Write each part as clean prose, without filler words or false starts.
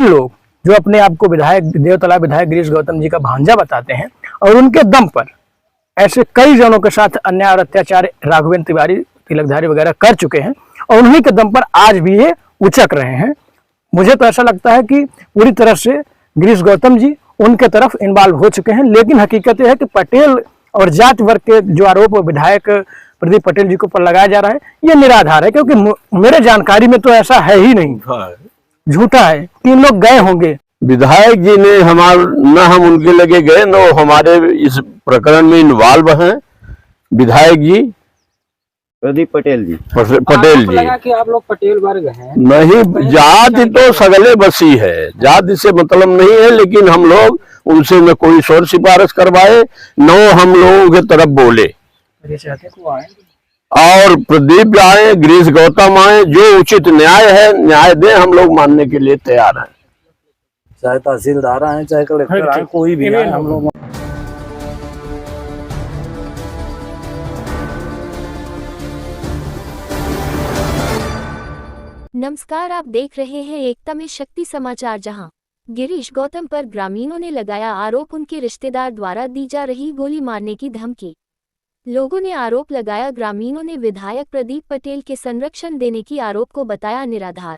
लोग जो अपने आप को विधायक देवतालाब विधायक गिरीश गौतम जी का भांजा बताते हैं और उनके दम पर ऐसे कई जनों के साथ अन्याय और अत्याचार राघवेंद्र तिवारी तिलकधारी वगैरह कर चुके हैं और उन्हीं के दम पर आज भी ये उचक रहे हैं। मुझे तो ऐसा लगता है कि पूरी तरह से गिरीश गौतम जी उनके तरफ इन्वॉल्व हो चुके हैं, लेकिन हकीकत यह है कि पटेल और जाट वर्ग के जो आरोप विधायक प्रदीप पटेल जी के ऊपर लगाया जा रहा है ये निराधार है, क्योंकि मेरे जानकारी में तो ऐसा है ही नहीं, झूठा है। 3 लोग गए होंगे, विधायक जी ने न हम उनके लगे गए न हमारे इस प्रकरण में इन्वॉल्व हैं। विधायक जी प्रदीप पटेल जी लगा कि आप लोग पटेल वर्ग हैं। नहीं, जाति तो सगले बसी है, जाति से मतलब नहीं है, लेकिन हम लोग उनसे न कोई शोर सिफारिश करवाए न हम लोगों के तरफ बोले। और प्रदीप आए, गिरीश गौतम आए, जो उचित न्याय है न्याय दे, हम लोग मानने के लिए तैयार हैं। चाहे तहसीलदार आए चाहे कलेक्टर आए, कोई भी आए, हम लोग। नमस्कार, आप देख रहे हैं एकता में शक्ति समाचार। जहां गिरीश गौतम पर ग्रामीणों ने लगाया आरोप, उनके रिश्तेदार द्वारा दी जा रही गोली मारने की धमकी। लोगों ने आरोप लगाया, ग्रामीणों ने विधायक प्रदीप पटेल के संरक्षण देने की आरोप को बताया निराधार।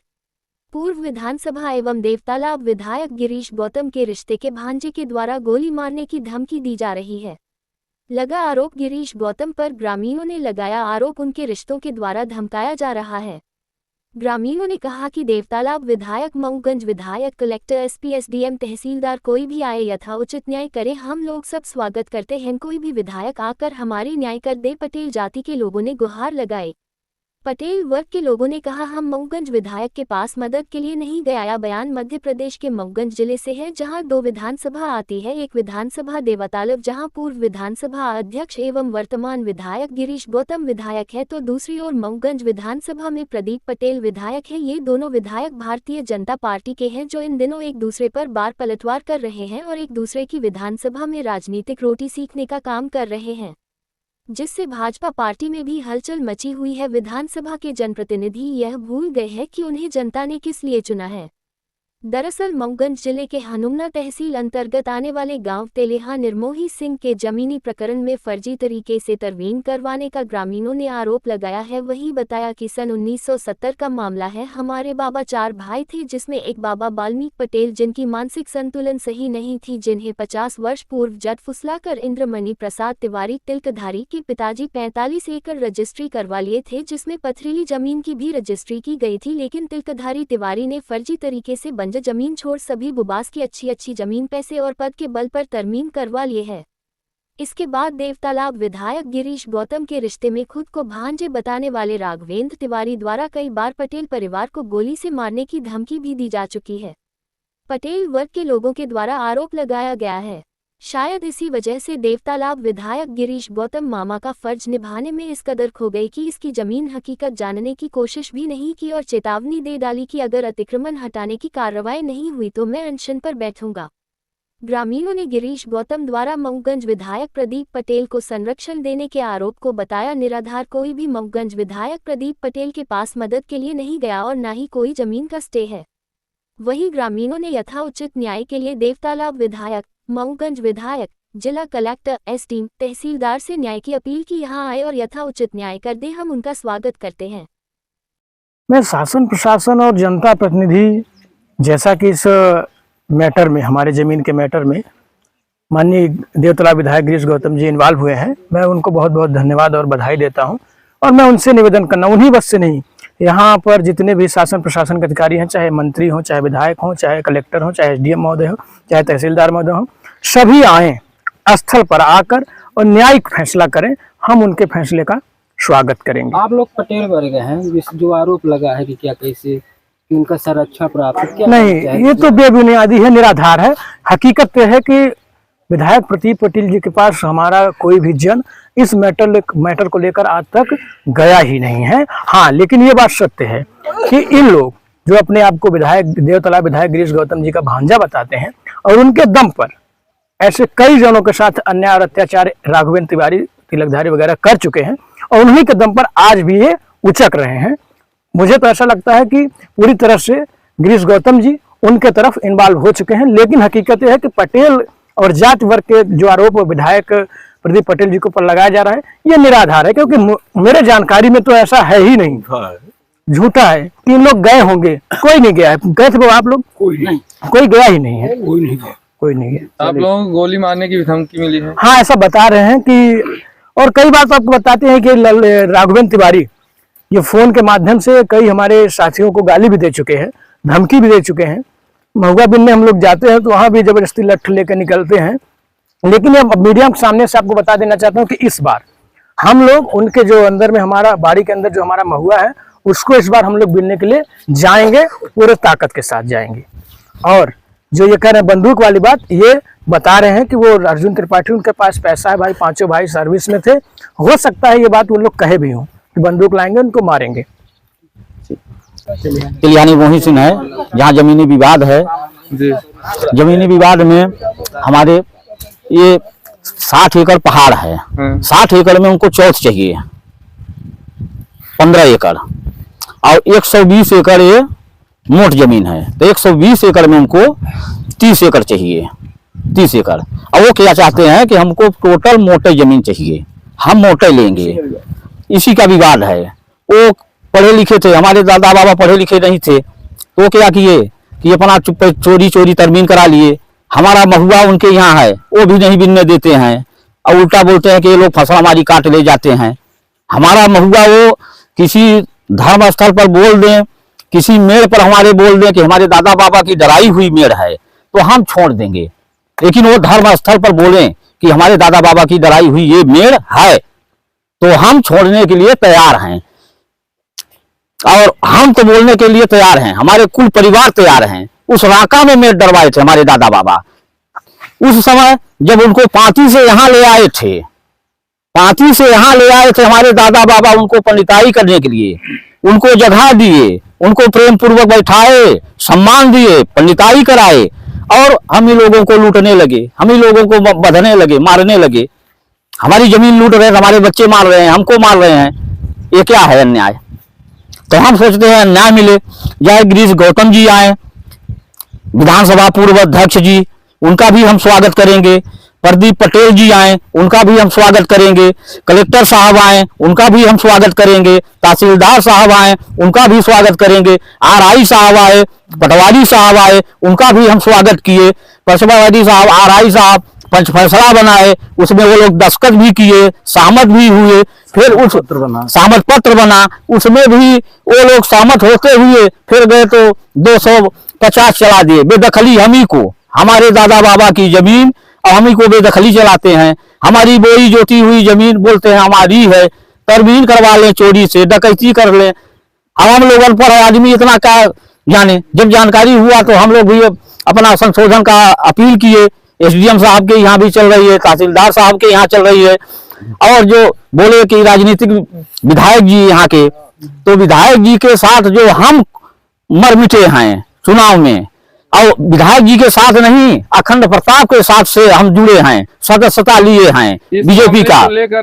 पूर्व विधानसभा एवं देवतालाब विधायक गिरीश गौतम के रिश्ते के भांजे के द्वारा गोली मारने की धमकी दी जा रही है। लगा आरोप गिरीश गौतम पर, ग्रामीणों ने लगाया आरोप, उनके रिश्तों के द्वारा धमकाया जा रहा है। ग्रामीणों ने कहा कि देवतालाब विधायक, मऊगंज विधायक, कलेक्टर, एसपी, एसडीएम, तहसीलदार कोई भी आए यथाउचित न्याय करे, हम लोग सब स्वागत करते हैं। कोई भी विधायक आकर हमारी न्याय कर दे। पटेल जाति के लोगों ने गुहार लगाई। पटेल वर्ग के लोगों ने कहा, हम मऊगंज विधायक के पास मदद के लिए नहीं गए। आया बयान मध्य प्रदेश के मऊगंज जिले से है, जहां 2 विधानसभा आती है। एक विधानसभा देवतालाब, जहां पूर्व विधानसभा अध्यक्ष एवं वर्तमान विधायक गिरीश गौतम विधायक है, तो दूसरी ओर मऊगंज विधानसभा में प्रदीप पटेल विधायक है। ये दोनों विधायक भारतीय जनता पार्टी के हैं, जो इन दिनों एक दूसरे पर बार पलटवार कर रहे हैं और एक दूसरे की विधानसभा में राजनीतिक रोटी सीखने का काम कर रहे हैं, जिससे भाजपा पार्टी में भी हलचल मची हुई है। विधानसभा के जनप्रतिनिधि यह भूल गए हैं कि उन्हें जनता ने किस लिए चुना है। दरअसल मऊगंज जिले के हनुमना तहसील अंतर्गत आने वाले गांव तेलेहा निर्मोही सिंह के जमीनी प्रकरण में फर्जी तरीके से तरमीम करवाने का ग्रामीणों ने आरोप लगाया है। वही बताया कि सन 1970 का मामला है। हमारे बाबा 4 भाई थे, जिसमें एक बाबा वाल्मीकि पटेल, जिनकी मानसिक संतुलन सही नहीं थी, जिन्हें 50 वर्ष पूर्व जट फुसलाकर इंद्रमणि प्रसाद तिवारी तिलकधारी के पिताजी 45 एकड़ रजिस्ट्री करवा लिए थे, जिसमें पथरीली जमीन की भी रजिस्ट्री की गई थी। लेकिन तिलकधारी तिवारी ने फर्जी तरीके से जमीन छोड़ सभी बुबास की अच्छी जमीन पैसे और पद के बल पर तरमीम करवा लिए है। इसके बाद देवतालाब विधायक गिरीश गौतम के रिश्ते में खुद को भांजे बताने वाले राघवेंद्र तिवारी द्वारा कई बार पटेल परिवार को गोली से मारने की धमकी भी दी जा चुकी है। पटेल वर्ग के लोगों के द्वारा आरोप लगाया गया है। शायद इसी वजह से देवतालाब विधायक गिरीश गौतम मामा का फर्ज निभाने में इस कदर खो गए कि इसकी जमीन हकीकत जानने की कोशिश भी नहीं की और चेतावनी दे डाली कि अगर अतिक्रमण हटाने की कार्रवाई नहीं हुई तो मैं अनशन पर बैठूंगा। ग्रामीणों ने गिरीश गौतम द्वारा मऊगंज विधायक प्रदीप पटेल को संरक्षण देने के आरोप को बताया निराधार। कोई भी मऊगंज विधायक प्रदीप पटेल के पास मदद के लिए नहीं गया और न ही कोई जमीन का स्टे है। वहीं ग्रामीणों ने यथाउचित न्याय के लिए देवतालाब विधायक, मऊगंज विधायक, जिला कलेक्टर, एसडीएम, तहसीलदार से न्याय की अपील की। यहाँ आए और यथाउचित न्याय कर दे, हम उनका स्वागत करते हैं। मैं शासन प्रशासन और जनता प्रतिनिधि, जैसा कि इस मैटर में, हमारे ज़मीन के मैटर में माननीय देवतालाब विधायक गिरीश गौतम जी इन्वॉल्व हुए हैं, मैं उनको बहुत बहुत धन्यवाद और बधाई देता हूं। और मैं उनसे निवेदन करना, उन्हीं बस से नहीं, यहाँ पर जितने भी शासन प्रशासन के अधिकारी हैं, चाहे मंत्री हों, चाहे विधायक हों, चाहे कलेक्टर हों, चाहे एसडीएम महोदय हों, चाहे तहसीलदार महोदय हों, सभी आएँ, स्थल पर आकर और न्यायिक फैसला करें। हम उनके फैसले का स्वागत करेंगे। आप लोग पटेल वर्ग हैं, जो आरोप लगा है कि क्या कैसे उनका संरक्षण प्राप्त, क्या नहीं, ये तो बेबुनियादी है, निराधार है। हकीकत यह है कि विधायक प्रदीप पटेल जी के पास हमारा कोई भी जन इस मैटर को लेकर आज तक गया ही नहीं है। हाँ, लेकिन ये बात सत्य है कि इन लोग जो अपने आप को विधायक देवतालाब विधायक गिरीश गौतम जी का भांजा बताते हैं और उनके दम पर ऐसे कई जनों के साथ अन्याय और अत्याचार राघवेंद्र तिवारी तिलकधारी वगैरह कर चुके हैं और उन्हीं के दम पर आज भी ये उचक रहे हैं। मुझे तो ऐसा लगता है कि पूरी तरह से गिरीश गौतम जी उनके तरफ इन्वॉल्व हो चुके हैं। लेकिन हकीकत यह है कि पटेल और जाट वर्ग के जो आरोप विधायक प्रदीप पटेल जी के ऊपर लगाया जा रहा है ये निराधार है, क्योंकि मेरे जानकारी में तो ऐसा है ही नहीं, झूठा है। 3 लोग गए होंगे, कोई नहीं गया है। गए थे आप लोग? कोई गया ही नहीं है, कोई नहीं गया। आप लोगों को गोली मारने की भी धमकी मिली है? हाँ, ऐसा बता रहे हैं कि, और कई बार तो आपको बताते हैं कि राघवेंद्र तिवारी ये फोन के माध्यम से कई हमारे साथियों को गाली भी दे चुके हैं, धमकी भी दे चुके हैं। महुआ बिन में हम लोग जाते हैं तो वहां भी जबरदस्ती लठ लेकर निकलते हैं। लेकिन अब मीडिया के सामने से आपको बता देना चाहता हूँ कि इस बार हम लोग उनके जो अंदर में हमारा बाड़ी के अंदर जो हमारा महुआ है उसको इस बार हम लोग बिनने के लिए जाएंगे, पूरे ताकत के साथ जाएंगे। और जो ये कह रहे हैं बंदूक वाली बात, ये बता रहे हैं कि वो अर्जुन त्रिपाठी उनके पास पैसा है भाई, 5 भाई सर्विस में थे। हो सकता है ये बात वो लोग कहे भी हों कि बंदूक लाएंगे उनको मारेंगे। तिलियानी मोहित सिंह है, जहाँ जमीनी विवाद है। जमीनी विवाद में हमारे ये 60 एकड़ पहाड़ है, 60 एकड़ में उनको चौथ चाहिए, 15 एकड़ और 120 एकड़ ये मोट जमीन है। तो 120 एकड़ में उनको 30 एकड़ चाहिए, 30 एकड़। और वो क्या चाहते हैं कि हमको टोटल मोटे जमीन चाहिए, हम मोटे लेंगे। इसी का विवाद है। वो पढ़े लिखे थे, हमारे दादा बाबा पढ़े लिखे नहीं थे, तो क्या किए कि अपना चोरी तरमीन करा लिए। हमारा महुआ उनके यहाँ है, वो भी नहीं बिनने देते हैं और उल्टा बोलते हैं कि ये लोग फसल हमारी काट ले जाते हैं। हमारा महुआ वो किसी धर्म स्थल पर बोल दें, किसी मेड़ पर हमारे बोल दें कि हमारे दादा बाबा की डराई हुई मेड़ है, तो हम छोड़ देंगे। लेकिन वो धर्म स्थल पर बोलें कि हमारे दादा बाबा की डराई हुई ये मेड़ है, तो हम छोड़ने के लिए तैयार हैं। और हम तो बोलने के लिए तैयार हैं, हमारे कुल परिवार तैयार हैं। उस राका में मेड़ डरवाए थे हमारे दादा बाबा। उस समय जब उनको पांती से यहाँ ले आए थे, पांती से यहाँ ले आए थे हमारे दादा बाबा, उनको पंडिताई करने के लिए उनको जगह दिए, उनको प्रेम पूर्वक बैठाए, सम्मान दिए, पंडिताई कराए। और हम ही लोगों को लूटने लगे, हम ही लोगों को बंधने लगे, मारने लगे। हमारी जमीन लूट रहे हैं, हमारे बच्चे मार रहे हैं, हमको मार रहे हैं। ये क्या है अन्याय? तो हम सोचते हैं न्याय मिले। चाहे गिरीश गौतम जी आए, विधानसभा पूर्व अध्यक्ष जी, उनका भी हम स्वागत करेंगे। प्रदीप पटेल जी आए, उनका भी हम स्वागत करेंगे। कलेक्टर साहब आए, उनका भी हम स्वागत करेंगे। तहसीलदार साहब आए, उनका भी स्वागत करेंगे। RI साहब आए, पटवारी साहब आए, उनका भी हम स्वागत किए। परसवादी साहब, RI साहब पंच फैसला बनाए, उसमें वो लोग दस्तखत भी किए, सहमत भी हुए। फिर उस सहमत पत्र बना, उसमें भी वो लोग सहमत होते हुए फिर गए तो 250 चला दिए। बेदखली हमी को, हमारे दादा बाबा की जमीन और हमी को बेदखली चलाते हैं। हमारी बोई जोती हुई जमीन बोलते हैं हमारी है, तरमीन करवा लें, चोरी से डकैती कर लें। अब हम लोग अनपढ़ आदमी इतना क्या जाने। जब जानकारी हुआ तो हम लोग भी अपना संशोधन का अपील किए। SDM साहब के यहाँ भी चल रही है, तहसीलदार साहब के यहाँ चल रही है। और जो बोले कि राजनीतिक विधायक जी यहाँ के, तो विधायक जी के साथ जो हम मर मिटे हैं चुनाव में, और विधायक जी के साथ नहीं, अखंड प्रताप के साथ से हम जुड़े हैं, सदस्यता लिए हैं बीजेपी का। लेकर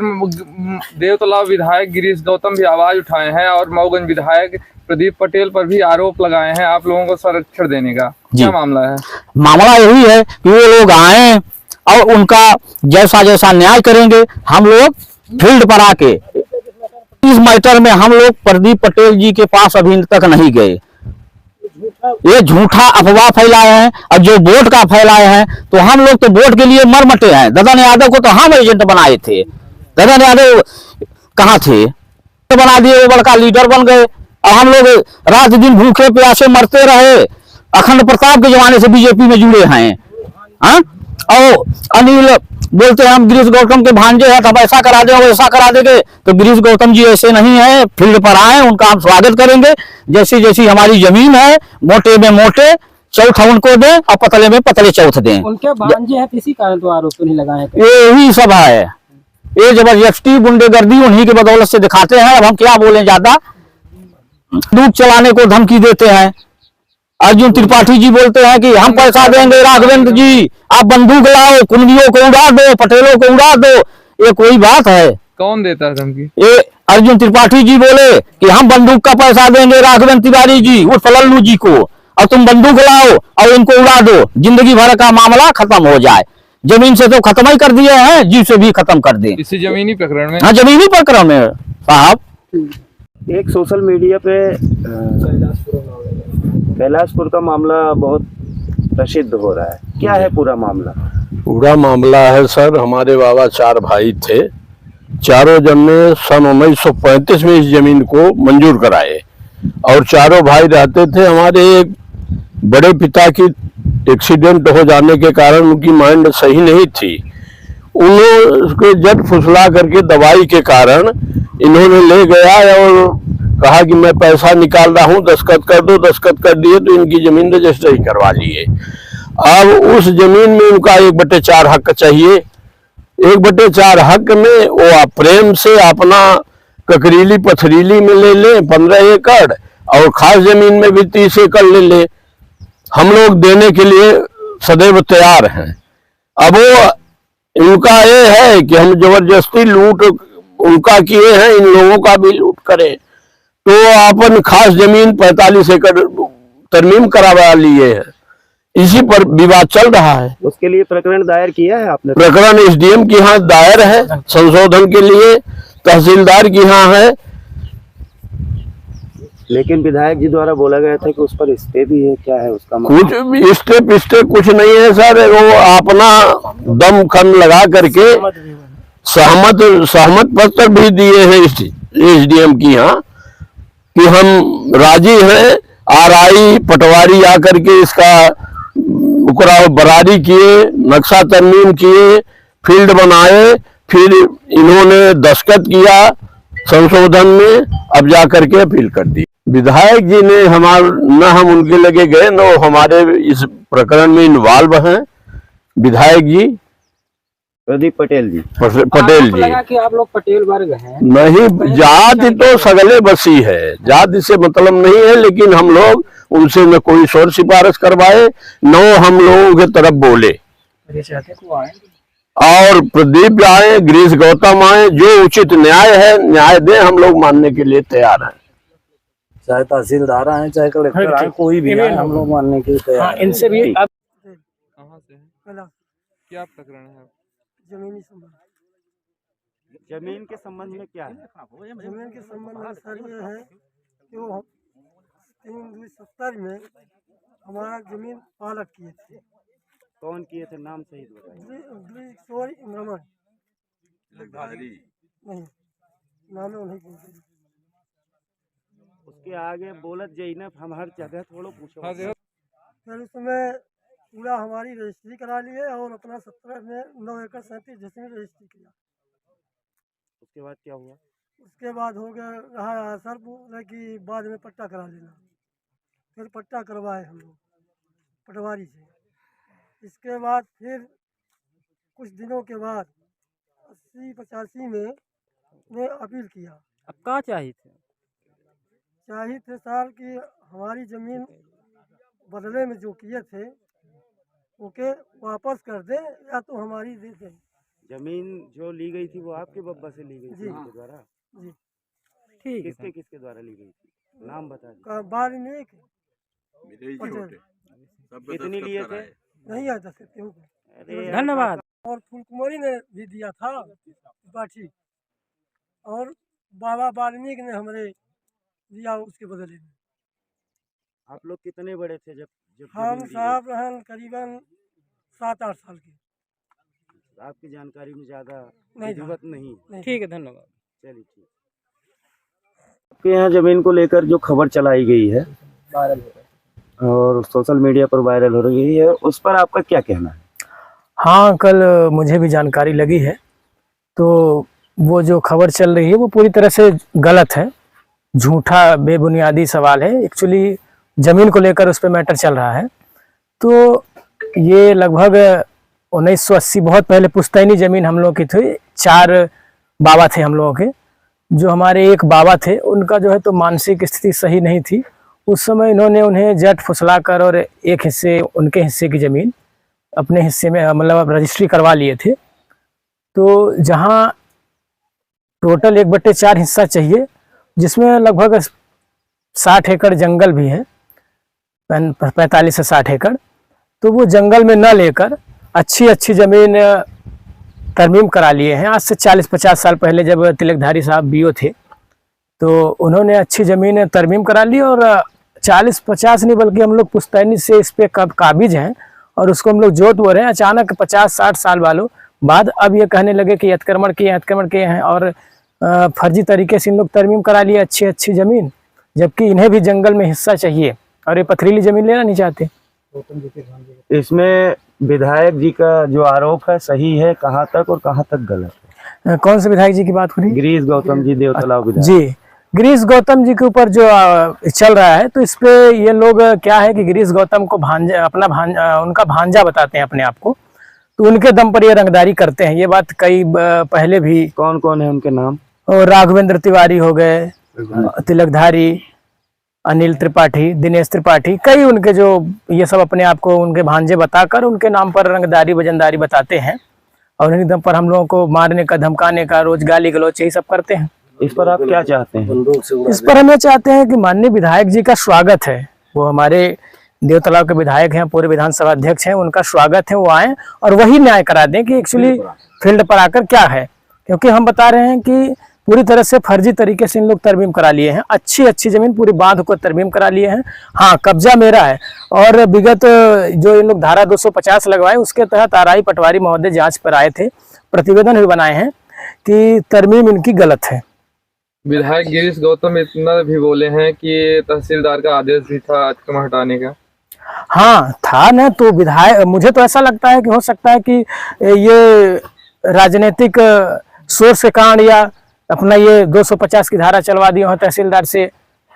देवतालाब विधायक गिरीश गौतम भी आवाज उठाए हैं और मऊगंज विधायक प्रदीप पटेल पर भी आरोप लगाए हैं आप लोगों को संरक्षण देने का। क्या मामला है? मामला यही है कि वो लोग आए और उनका जैसा जैसा न्याय करेंगे। हम लोग फील्ड पर आके इस मैटर में हम लोग प्रदीप पटेल जी के पास अभी तक नहीं गए। ये झूठा अफवाह फैलाए हैं और जो वोट का फैलाए हैं, तो हम लोग तो वोट के लिए मर मटे हैं। ददन यादव को तो हम एजेंट बनाए थे। ददन यादव कहाँ थे? बना दिए, वो बड़का लीडर बन गए और हम लोग रात दिन भूखे प्यासे मरते रहे। अखंड प्रताप के जमाने से बीजेपी में जुड़े हैं। हाँ? और अनिल बोलते हैं हम गिरीश गौतम के भांजे हैं, तो हम ऐसा करा देंगे वैसा करा देंगे। तो गिरीश गौतम जी ऐसे नहीं है, फील्ड पर आए, उनका हम स्वागत करेंगे। जैसी जैसी हमारी जमीन है, मोटे में मोटे चौथ उनको दें और पतले में पतले चौथ दें। उनके भांजे हैं, इसी कारण तो आरोप नहीं लगाए। यही सब है, ये जबरदस्ती गुंडेगर्दी उन्हीं के बदौलत से दिखाते हैं। अब हम क्या बोले, ज्यादा दूध चलाने को धमकी देते हैं। अर्जुन त्रिपाठी जी बोलते हैं कि हम पैसा देंगे, राघवेंद्र जी आप बंदूक लाओ, कुंडियों को उड़ा दो, पटेलों को उड़ा दो। ये कोई बात है? कौन देता है धमकी? ये अर्जुन त्रिपाठी जी बोले कि हम बंदूक का पैसा देंगे राघवेंद्र तिवारी जी उर्फ लल्लू जी को, और तुम बंदूक लाओ और इनको उड़ा दो, जिंदगी भर का मामला खत्म हो जाए। जमीन से तो खत्म ही कर दिए हैं, जीव से भी खत्म कर दें इसी जमीनी प्रकरण में। हाँ, जमीनी प्रकरण में साहब। एक सोशल मीडिया पे कैलाशपुर का मामला बहुत प्रसिद्ध हो रहा है, क्या है पूरा मामला? पूरा मामला है सर, हमारे बाबा 4 भाई थे, चारों जन ने सन 1935 में इस जमीन को मंजूर कराए और चारों भाई रहते थे। हमारे एक बड़े पिता की एक्सीडेंट हो जाने के कारण उनकी माइंड सही नहीं थी, उन्होंने जट फुसला करके दवाई के कारण इन्होंने ले गया और कहा कि मैं पैसा निकाल रहा हूं, दस्तखत कर दो। दस्तखत कर दिए तो इनकी जमीन रजिस्ट्री करवा लिए। अब उस जमीन में उनका 1/4 हक चाहिए। 1/4 हक में वो आप प्रेम से अपना ककरीली पथरीली में ले लें 15 एकड़ और खास जमीन में भी 30 एकड़ ले लें। हम लोग देने के लिए सदैव तैयार हैं। अब वो इनका ये है कि हम जबरदस्ती लूट उनका किए हैं, इन लोगों का भी लूट करें, तो अपन खास जमीन 45 एकड़ तरमीम करवा लिए हैं। इसी पर विवाद चल रहा है। उसके लिए प्रकरण दायर किया है आपने? प्रकरण एसडीएम के यहाँ दायर है संशोधन के लिए, तहसीलदार के यहाँ है। लेकिन विधायक जी द्वारा बोला गया था कि उस पर स्टे भी है, क्या है उसका कुछ भी स्टे कुछ नहीं है सर, वो अपना दम खन लगा करके सहमत पत्र भी दिए हैं एसडीएम की यहाँ कि हम राजी हैं। आरआई पटवारी आकर के इसका बरारी किए, नक्शा तरमीम किए, फील्ड बनाए, फिर इन्होंने दस्तखत किया संशोधन में, अब जा करके अपील कर दी। विधायक जी ने न हम उनके लगे गए, न हमारे इस प्रकरण में इन्वॉल्व हैं। विधायक जी प्रदीप पटेल जी लगा कि आप लोग पटेल वर्ग हैं। नहीं, जाति तो सगले बसी है, जाति से मतलब नहीं है, लेकिन हम लोग उनसे न कोई शोर सिफारिश करवाए, न हम लोगों के तरफ बोले। और प्रदीप आए, गिरीश गौतम आए, जो उचित न्याय है न्याय दें, हम लोग मानने के लिए तैयार हैं। चाहे तहसीलदार आए, चाहे कलेक्टर आए, कोई भी आए, हम लोग मानने के लिए तैयार हैं। इनसे भी आप कहाँ से है? क्या प्रकरण है? जमीनी संबंध। जमीन के संबंध में क्या है? जमीन के संबंध में सर ये है कि वो 3/70 में हमारा जमीन पालक किए थे। कौन किए थे, नाम सही बताइए। इमरान नहीं, नाम उन्हीं की। उसके आगे बोलत जाइए ना, हम हर जगह थोड़ा पूछो। फिर उसमें पूरा हमारी रजिस्ट्री करा लिए और अपना 17 में 9 एकड़ 37 जिसमें रजिस्ट्री किया। उसके बाद क्या हुआ? उसके बाद हो गया रहा सर बोले कि बाद में पट्टा करा लेना। फिर पट्टा करवाए हम लोग पटवारी से। इसके बाद फिर कुछ दिनों के बाद 80-85 में ने अपील किया। अब कहाँ चाहिए थे साल की हमारी ज़मीन बदले में जो किए थे ओके वापस कर दे या तो हमारी दे दें। जमीन जो ली गई थी वो आपके बब्बा से ली गई थी उनके द्वारा? जी ठीक है। किसके द्वारा ली गई थी, नाम बता दीजिए। बाल्मीक कितनी लिए थे? नहीं याद रख सकते हूँ। धन्यवाद। और फुलकुमारी ने भी दिया था बाठी, और बाबा वाल्मीकि ने हमारे दिया उसके बदले में। आप लोग कितने बड़े थे जब हम साहब रहन करीबन 7-8 साल के। आपकी जानकारी में ज्यादा नहीं जरूरत नहीं। ठीक है, धन्यवाद। चलिए ठीक। आपके यहाँ जमीन को लेकर जो खबर चलाई गई है वायरल हो रहा और सोशल मीडिया पर वायरल हो रही है, उस पर आपका क्या कहना है? हाँ, कल मुझे भी जानकारी लगी है, तो वो जो खबर चल रही है वो पूरी तरह से गलत है, झूठा बेबुनियादी सवाल है। एक्चुअली ज़मीन को लेकर उस पर मैटर चल रहा है। तो ये लगभग 1980 बहुत पहले पुश्तैनी ज़मीन हम लोगों की थी। 4 बाबा थे हम लोगों के। जो हमारे एक बाबा थे उनका जो है तो मानसिक स्थिति सही नहीं थी। उस समय इन्होंने उन्हें जट फुसला कर और एक हिस्से उनके हिस्से की ज़मीन अपने हिस्से में मतलब रजिस्ट्री करवा लिए थे। तो जहाँ टोटल 1/4 हिस्सा चाहिए, जिसमें लगभग 60 एकड़ जंगल भी है, 45 से 60 एकड़, तो वो जंगल में न लेकर अच्छी अच्छी जमीन तरमीम करा लिए हैं। आज से 40-50 साल पहले जब तिलकधारी साहब बीओ थे तो उन्होंने अच्छी ज़मीन तरमीम करा ली, और 40-50 नहीं बल्कि हम लोग पुश्तैनी से इस पे काबिज हैं और उसको हम लोग जोत बो रहे हैं। अचानक 50-60 साल वालों बाद अब ये कहने लगे कि अतिक्रमण किए हैं और फर्जी तरीके से इन लोग तरमीम करा लिए अच्छी अच्छी ज़मीन, जबकि इन्हें भी जंगल में हिस्सा चाहिए और ये पथरीली ज़मीन लेना नहीं चाहते। इसमें विधायक जी का जो आरोप है सही है कहाँ तक और कहाँ तक गलत है? कौन से विधायक जी की बात हो रही है? गिरीश गौतम जी, देवतलाव विधायक जी। गिरीश गौतम जी के ऊपर जो चल रहा है, तो इस पे ये लोग क्या है कि गिरीश गौतम को उनका भांजा बताते हैं अपने आप को, तो उनके दम पर ये रंगदारी करते हैं। ये बात कई पहले भी, कौन कौन है उनके नाम? और राघवेंद्र तिवारी हो गए, तिलकधारी, अनिल त्रिपाठी, दिनेश त्रिपाठी, कई उनके जो ये सब अपने आप को उनके भांजे बताकर उनके नाम पर रंगदारी वजनदारी बताते हैं और उन्हीं दम पर हम लोगों को मारने का, धमकाने का, रोज गाली गलौच यही सब करते हैं। इस पर आप क्या चाहते हैं? इस पर हम ये चाहते हैं कि माननीय विधायक जी का स्वागत है, वो हमारे देवतलाव के विधायक हैं, पूरे विधानसभा अध्यक्ष हैं, उनका स्वागत है, वो आए और वही न्याय करा दें कि एक्चुअली फील्ड पर आकर क्या है। क्योंकि हम बता रहे हैं कि पूरी तरह से फर्जी तरीके से इन लोग तरमीम करा लिए हैं, अच्छी अच्छी जमीन पूरी बांध को तरमीम करा लिए हैं। हाँ, कब्जा मेरा है, और विगत जो इन लोग धारा 250 लगवाए उसके तहत आरआई पटवारी महोदय जांच पर आए थे, प्रतिवेदन भी बनाए हैं कि तरमीम इनकी गलत है। विधायक गिरीश गौतम इतना भी बोले हैं कि तहसीलदार का आदेश भी था अतिक्रमण हटाने का। हाँ था ना, तो विधायक, मुझे तो ऐसा लगता है कि हो सकता है कि ये राजनीतिक सोच के कारण या अपना ये 250 की धारा चलवा दिए हो तहसीलदार से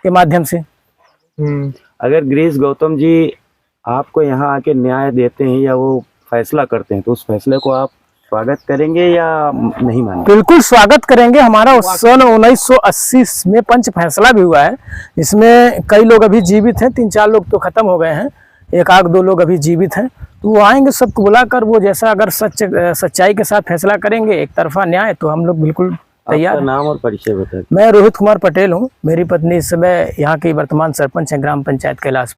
के माध्यम से। अगर गिरीश गौतम जी आपको यहाँ आके न्याय देते हैं या वो फैसला करते हैं तो उस फैसले को आप स्वागत करेंगे या नहीं मानेंगे? बिल्कुल स्वागत करेंगे। हमारा सन 1980 में पंच फैसला भी हुआ है, इसमें कई लोग अभी जीवित हैं, 3-4 लोग तो खत्म हो गए हैं, 1-2 लोग अभी जीवित हैं, तो वो आएंगे सबको बुलाकर, वो जैसा अगर सच्चाई के साथ फैसला करेंगे, एक तरफा न्याय, तो हम लोग बिल्कुल तैयार। आपका नाम और परिचय बताइए। मैं रोहित कुमार पटेल हूँ, मेरी पत्नी इस समय यहाँ की वर्तमान सरपंच है ग्राम पंचायत कैलाश।